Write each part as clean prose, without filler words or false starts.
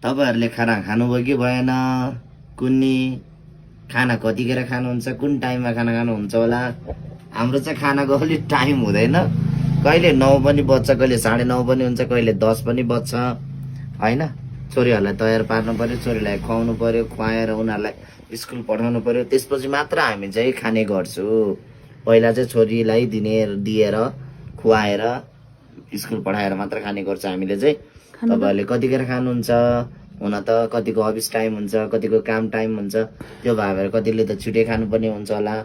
तपाईहरुले खाना खानुभयो कि भएन कुन्नी खाना कतिखेर खानुहुन्छ कुन टाइममा खाना खानुहुन्छ होला हाम्रो चाहिँ खानाको अलि टाइम हुँदैन कहिले 9 पनि बज्छ कहिले 9:30 पनि हुन्छ कहिले 10 पनि बज्छ हैन छोरीहरुलाई तयार पार्नु पर्यो छोरीलाई खुवाउनु पर्यो खुवाएर उनीहरुलाई स्कुल पठाउनु पर्यो त्यसपछि मात्र हामी चाहिँ खाने गर्छु पहिला चाहिँ छोरीलाई दिएर खुवाएर स्कुल पढाएर मात्र खाने गर्छ हामीले चाहिँ तपाईहरुले कतिखेर खानुहुन्छ हुन त कतिको अफिस टाइम हुन्छ कतिको काम टाइम हुन्छ त्यो भएर कतिले त छिटै खानुपर्ने हुन्छ होला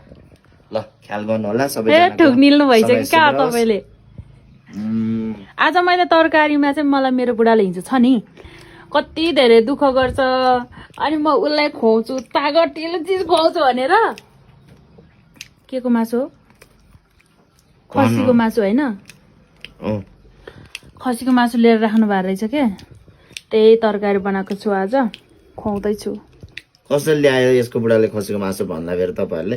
ल ख्याल गर्नु होला सबैजना ठुक निल्नु भइसक्यो का तपाईले आज मैले तरकारीमा चाहिँ मलाई मेरो बुढाले हिजो छ नि कति धेरै दुःख गर्छ अनि म उसलाई खुवाउँछु तागतिलो चिज खुवाउँछु भनेर के को मासु हो खसीको मासु हैन खसीको मासु लिएर राख्नु भएको रहेछ के त्यही तरकारी बनाएको छु आज खुवाउँदैछु कसले ल्यायो यसको बुढाले खसीको मासु भन्दा फेरि तपाईहरुले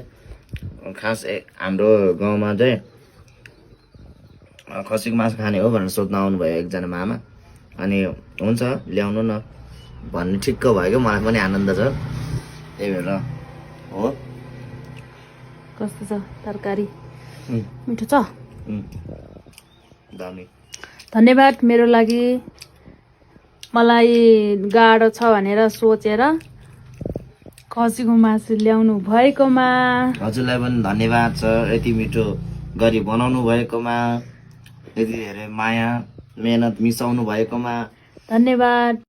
खास हाम्रो गाउँमा चाहिँ खसीको मासु खाने हो भनेर सोध्न आउनुभयो एकजना मामा अनि हुन्छ ल्याउनु न भन्ने ठिक्क भयो क्या मलाई पनि आनन्द छ त्यही भएर हो कस्तो छ तरकारी मिठो छ दामी धन्यवाद मेरो लागि मलाई गाह्रो छ भनेर सोचेर खसीको मासु ल्याउनु भएकोमा हजुरलाई पनि धन्यवाद छ यति मिठो गरी बनाउनु भएकोमा यति धेरै माया मेहनत मिसाउनु भएकोमा धन्यवाद।